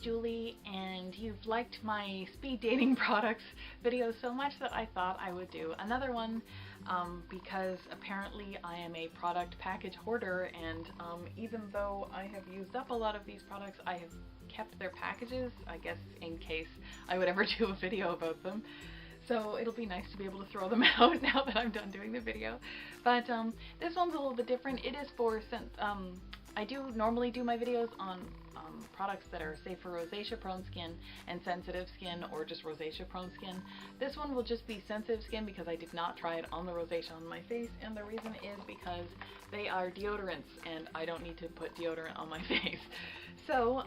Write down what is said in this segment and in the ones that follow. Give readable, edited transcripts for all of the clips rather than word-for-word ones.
Julie, and you've liked my speed dating products video so much that I thought I would do another one because apparently I am a product package hoarder, and even though I have used up a lot of these products, I have kept their packages, I guess in case I would ever do a video about them. So it'll be nice to be able to throw them out now that I'm done doing the video. But this one's a little bit different. It is for, I do normally do my videos on products that are safe for rosacea prone skin and sensitive skin, or just rosacea prone skin. This one will just be sensitive skin because I did not try it on the rosacea on my face, and the reason is because they are deodorants and I don't need to put deodorant on my face. So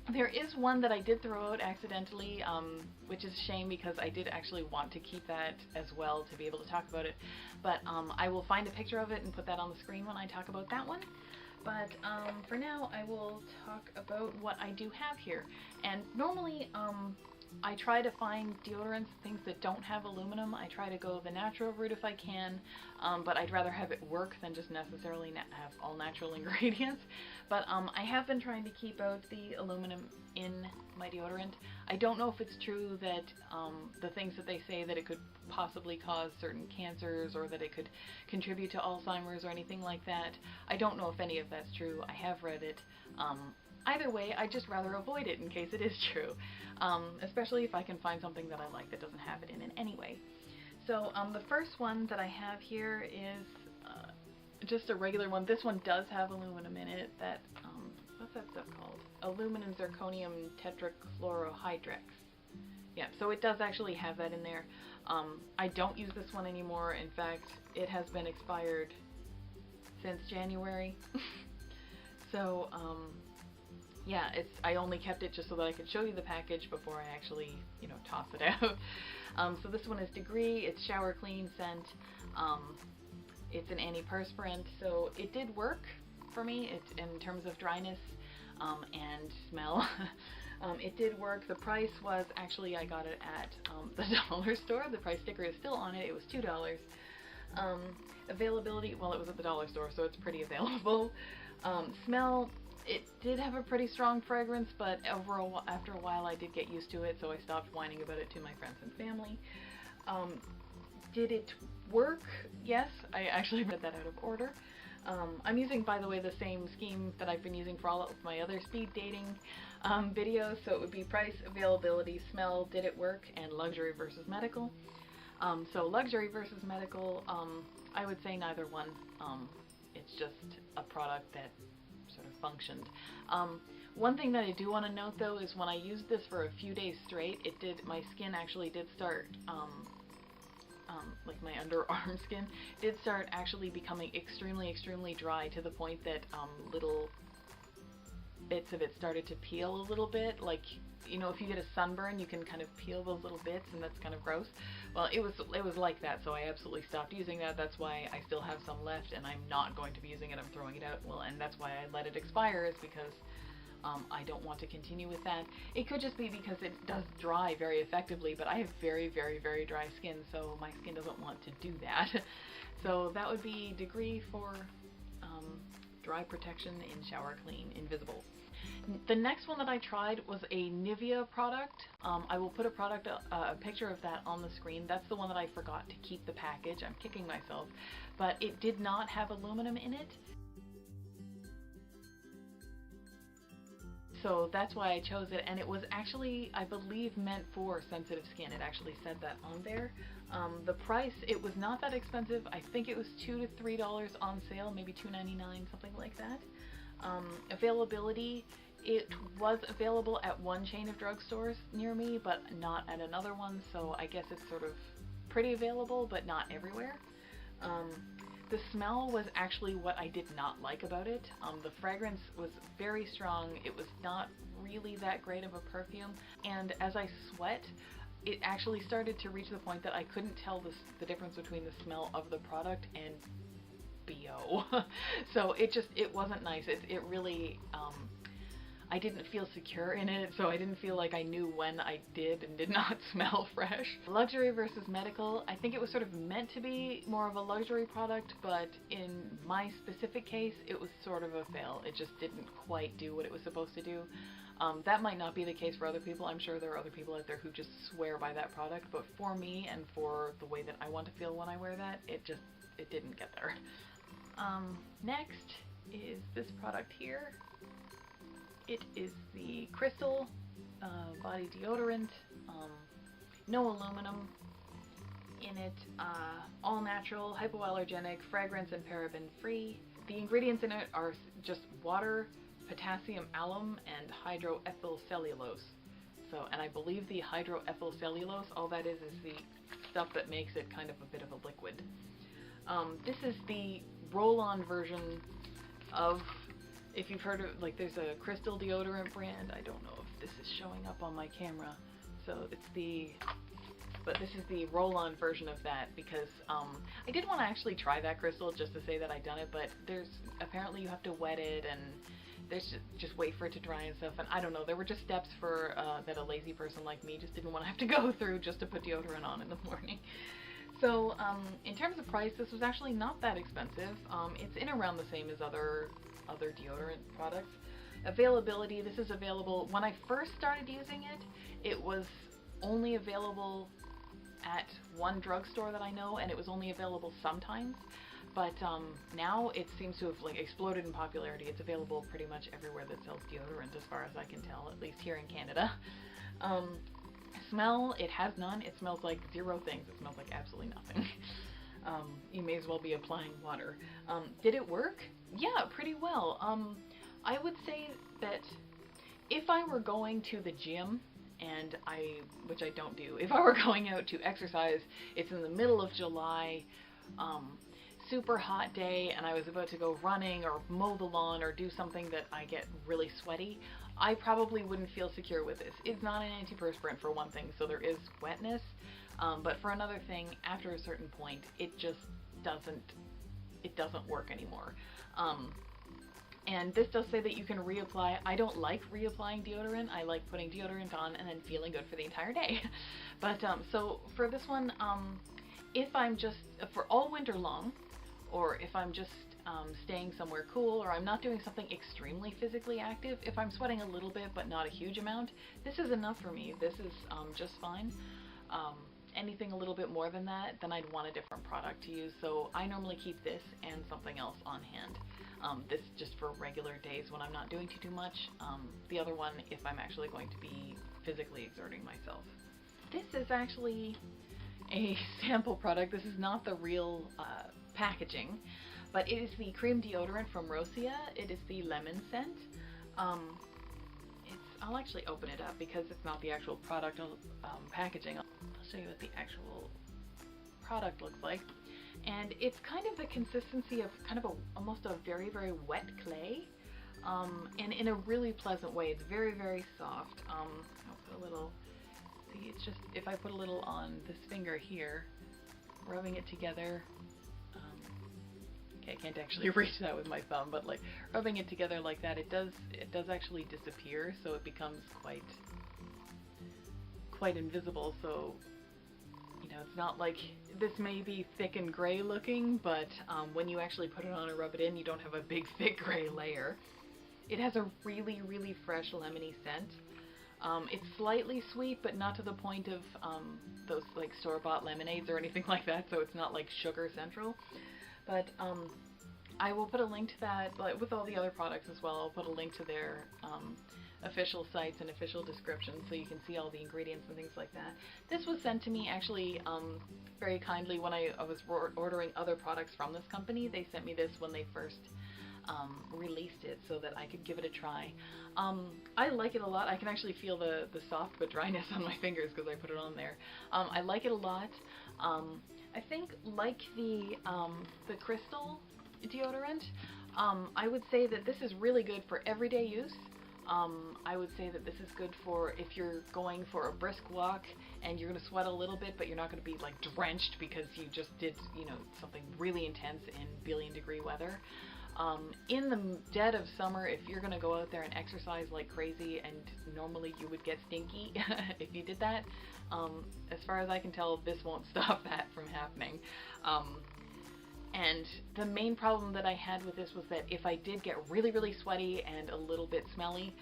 there is one that I did throw out accidentally, which is a shame because I did actually want to keep that as well to be able to talk about it. But I will find a picture of it and put that on the screen when I talk about that one. But for now, I will talk about what I do have here. And normally, I try to find deodorants, things that don't have aluminum. I try to go the natural route if I can, but I'd rather have it work than just necessarily have all natural ingredients. But I have been trying to keep out the aluminum in my deodorant. I don't know if it's true that the things that they say that it could possibly cause certain cancers or that it could contribute to Alzheimer's or anything like that. I don't know if any of that's true. I have read it. Either way, I'd just rather avoid it in case it is true, especially if I can find something that I like that doesn't have it in any way. So the first one that I have here is just a regular one. This one does have aluminum in it. That what's that stuff called? Aluminum zirconium tetrachlorohydrex. Yeah, so it does actually have that in there. I don't use this one anymore. In fact, it has been expired since January. So yeah, I only kept it just so that I could show you the package before I actually, you know, toss it out. So this one is Degree. It's shower clean scent. It's an antiperspirant, so it did work for me. In terms of dryness and smell. It did work. The price was, actually I got it at the dollar store. The price sticker is still on it. It was $2. Availability, well, it was at the dollar store, so it's pretty available. Smell, it did have a pretty strong fragrance, but after a while I did get used to it, so I stopped whining about it to my friends and family. Did it work? Yes, I actually read that out of order. I'm using, by the way, the same scheme that I've been using for all of my other speed dating videos, so it would be price, availability, smell, did it work, and luxury versus medical. So luxury versus medical, I would say neither one. It's just a product that sort of functioned. One thing that I do want to note though is when I used this for a few days straight, my skin actually did start, like my underarm skin, did start actually becoming extremely dry, to the point that little bits of it started to peel a little bit. Like, you know, if you get a sunburn, you can kind of peel those little bits, and that's kind of gross. Well, it was like that, so I absolutely stopped using that. That's why I still have some left, and I'm not going to be using it. I'm throwing it out. Well, and that's why I let it expire, is because I don't want to continue with that. It could just be because it does dry very effectively, but I have very dry skin, so my skin doesn't want to do that. So that would be Degree for dry protection in shower clean, invisible. The next one that I tried was a Nivea product. I will put a picture of that on the screen. That's the one that I forgot to keep the package. I'm kicking myself, but it did not have aluminum in it. So that's why I chose it, and it was actually, I believe, meant for sensitive skin. It actually said that on there. The price, it was not that expensive. I think it was $2 to $3 on sale, maybe $2.99, something like that. Availability, it was available at one chain of drugstores near me, but not at another one, so I guess it's sort of pretty available, but not everywhere. The smell was actually what I did not like about it. The fragrance was very strong. It was not really that great of a perfume, and as I sweat, it actually started to reach the point that I couldn't tell the difference between the smell of the product and BO. So it wasn't nice. It really, I didn't feel secure in it, so I didn't feel like I knew when I did and did not smell fresh. Luxury versus medical, I think it was sort of meant to be more of a luxury product, but in my specific case, it was sort of a fail. It just didn't quite do what it was supposed to do. That might not be the case for other people. I'm sure there are other people out there who just swear by that product, but for me and for the way that I want to feel when I wear that, it didn't get there. Next is this product here. It is the Crystal body deodorant. No aluminum in it, all natural, hypoallergenic, fragrance and paraben free. The ingredients in it are just water, potassium alum, and hydroethyl cellulose. So, and I believe the hydroethyl cellulose, all that is the stuff that makes it kind of a bit of a liquid. This is the roll-on version of, if you've heard of, like, there's a Crystal deodorant brand. I don't know if this is showing up on my camera. So but this is the roll-on version of that, because I did want to actually try that Crystal just to say that I'd done it, but apparently you have to wet it, and there's just wait for it to dry and stuff, and I don't know, there were just steps for that a lazy person like me just didn't want to have to go through just to put deodorant on in the morning. So in terms of price, this was actually not that expensive. It's in around the same as other deodorant products. Availability, this is available, when I first started using it, it was only available at one drugstore that I know, and it was only available sometimes. But now it seems to have like exploded in popularity. It's available pretty much everywhere that sells deodorant, as far as I can tell, at least here in Canada. Smell, it has none. It smells like zero things. It smells like absolutely nothing. You may as well be applying water. Did it work? Yeah, pretty well. I would say that if I were going to the gym, and which I don't do, if I were going out to exercise, it's in the middle of July, super hot day, and I was about to go running or mow the lawn or do something that I get really sweaty, I probably wouldn't feel secure with this. It's not an antiperspirant, for one thing, so there is wetness, but for another thing, after a certain point, it just doesn't work anymore. And this does say that you can reapply. I don't like reapplying deodorant. I like putting deodorant on and then feeling good for the entire day. But so for this one, if I'm just, for all winter long, or if I'm just staying somewhere cool, or I'm not doing something extremely physically active, if I'm sweating a little bit but not a huge amount, this is enough for me. This is just fine. Anything a little bit more than that, then I'd want a different product to use. So I normally keep this and something else on hand. This just for regular days when I'm not doing too much. The other one if I'm actually going to be physically exerting myself. This is actually a sample product. This is not the real packaging, but it is the cream deodorant from Rosia. It is the lemon scent. I'll actually open it up because it's not the actual product packaging. I'll show you what the actual product looks like. And it's kind of the consistency of kind of almost a very, very wet clay, and in a really pleasant way. It's very, very soft. I'll put a little, see, it's just, if I put a little on this finger here, rubbing it together, okay, I can't actually reach that with my thumb, but like rubbing it together like that, it does actually disappear, so it becomes quite invisible. So, you know, it's not like, this may be thick and gray looking, but when you actually put it on and rub it in, you don't have a big thick gray layer. It has a really, really fresh lemony scent. It's slightly sweet, but not to the point of those like store-bought lemonades or anything like that, so it's not like sugar central. But I will put a link to that, like with all the other products as well. I'll put a link to their official sites and official descriptions so you can see all the ingredients and things like that. This was sent to me actually very kindly when I was ordering other products from this company. They sent me this when they first released it so that I could give it a try. I like it a lot. I can actually feel the soft but dryness on my fingers because I put it on there. I like it a lot. I think like the Crystal deodorant, I would say that this is really good for everyday use. I would say that this is good for if you're going for a brisk walk and you're going to sweat a little bit, but you're not going to be like drenched because you just did, you know, something really intense in billion-degree weather. In the dead of summer, if you're going to go out there and exercise like crazy, and normally you would get stinky if you did that, as far as I can tell, this won't stop that from happening. And the main problem that I had with this was that if I did get really, really sweaty and a little bit smelly,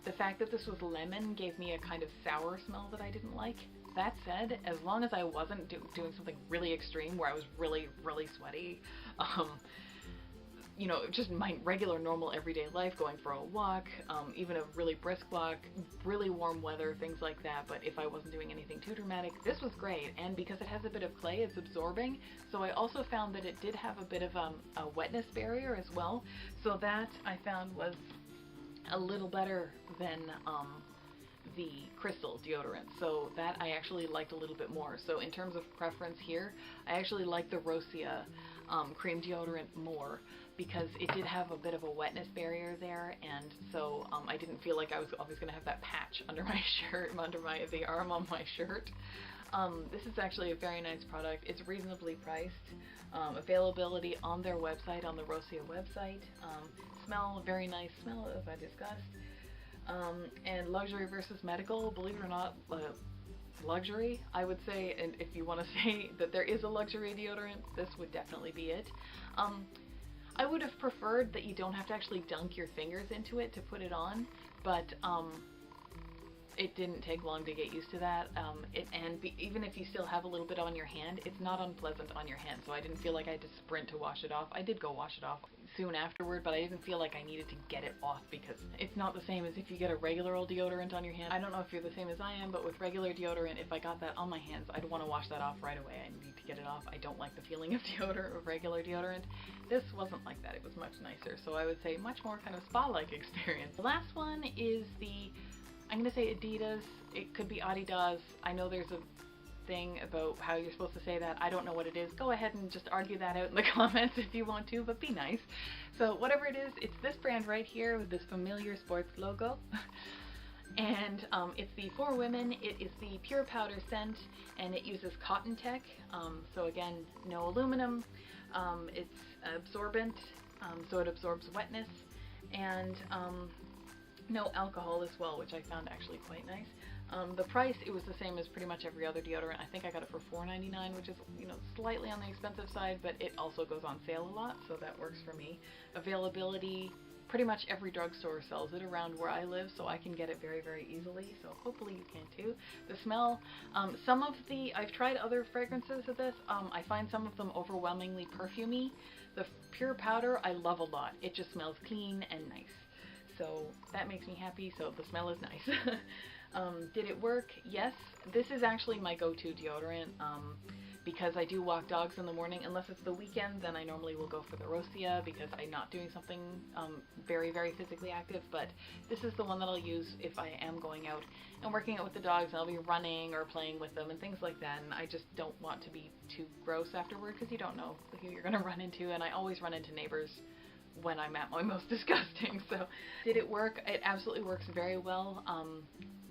the fact that this was lemon gave me a kind of sour smell that I didn't like. That said, as long as I wasn't doing something really extreme where I was really, really sweaty, you know, just my regular, normal, everyday life, going for a walk, even a really brisk walk, really warm weather, things like that. But if I wasn't doing anything too dramatic, this was great. And because it has a bit of clay, it's absorbing. So I also found that it did have a bit of a wetness barrier as well. So that I found was a little better than the crystal deodorant. So that I actually liked a little bit more. So in terms of preference here, I actually like the Rosia cream deodorant more, because it did have a bit of a wetness barrier there, and so I didn't feel like I was always going to have that patch under my shirt, under the arm on my shirt. This is actually a very nice product. It's reasonably priced. Availability on their website, on the Rosia website. Smell, very nice smell, as I discussed. And luxury versus medical, believe it or not, luxury, I would say, and if you want to say that there is a luxury deodorant, this would definitely be it. I would have preferred that you don't have to actually dunk your fingers into it to put it on, but it didn't take long to get used to that. Even if you still have a little bit on your hand, it's not unpleasant on your hand, so I didn't feel like I had to sprint to wash it off. I did go wash it off soon afterward, but I didn't feel like I needed to get it off, because it's not the same as if you get a regular old deodorant on your hand. I don't know if you're the same as I am, but with regular deodorant, if I got that on my hands, I'd want to wash that off right away. I need to get it off. I don't like the feeling of regular deodorant. This wasn't like that. It was much nicer, so I would say much more kind of spa-like experience. The last one is I'm going to say Adidas. It could be Adidas. I know there's a thing about how you're supposed to say that. I don't know what it is. Go ahead and just argue that out in the comments if you want to, but be nice. So whatever it is, it's this brand right here with this familiar sports logo. And it's the For Women. It is the pure powder scent, and it uses cotton tech. So again, no aluminum. It's absorbent, so it absorbs wetness, and no alcohol as well, which I found actually quite nice. The price, it was the same as pretty much every other deodorant. I think I got it for $4.99, which is, you know, slightly on the expensive side, but it also goes on sale a lot, so that works for me. Availability, pretty much every drugstore sells it around where I live, so I can get it very, very easily, so hopefully you can too. The smell, I've tried other fragrances of this. I find some of them overwhelmingly perfumey. The pure powder I love a lot. It just smells clean and nice. So that makes me happy, so the smell is nice. Did it work? Yes. This is actually my go-to deodorant because I do walk dogs in the morning. Unless it's the weekend, then I normally will go for the Rosia because I'm not doing something very, very physically active, but this is the one that I'll use if I am going out and working out with the dogs, and I'll be running or playing with them and things like that, and I just don't want to be too gross afterward because you don't know who you're going to run into, and I always run into neighbors when I'm at my most disgusting. So did it work? It absolutely works very well.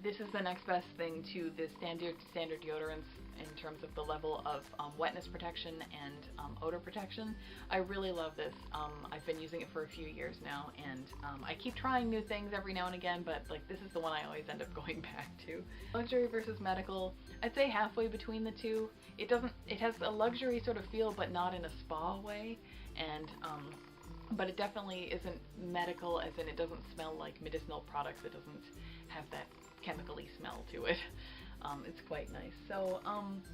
This is the next best thing to the standard deodorants in terms of the level of wetness protection and odor protection. I really love this. I've been using it for a few years now, and I keep trying new things every now and again, but like this is the one I always end up going back to. Luxury versus medical, I'd say halfway between the two. It has a luxury sort of feel, but not in a spa way, and but it definitely isn't medical, as in it doesn't smell like medicinal products. It doesn't have that chemically smell to it. It's quite nice. So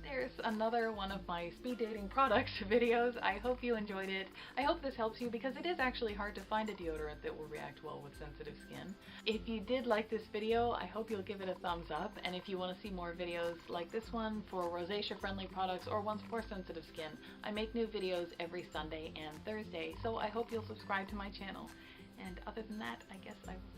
there's another one of my speed dating products videos. I hope you enjoyed it. I hope this helps you because it is actually hard to find a deodorant that will react well with sensitive skin. If you did like this video, I hope you'll give it a thumbs up, and if you want to see more videos like this one for rosacea friendly products or ones for sensitive skin, I make new videos every Sunday and Thursday, so I hope you'll subscribe to my channel. And other than that, I guess I will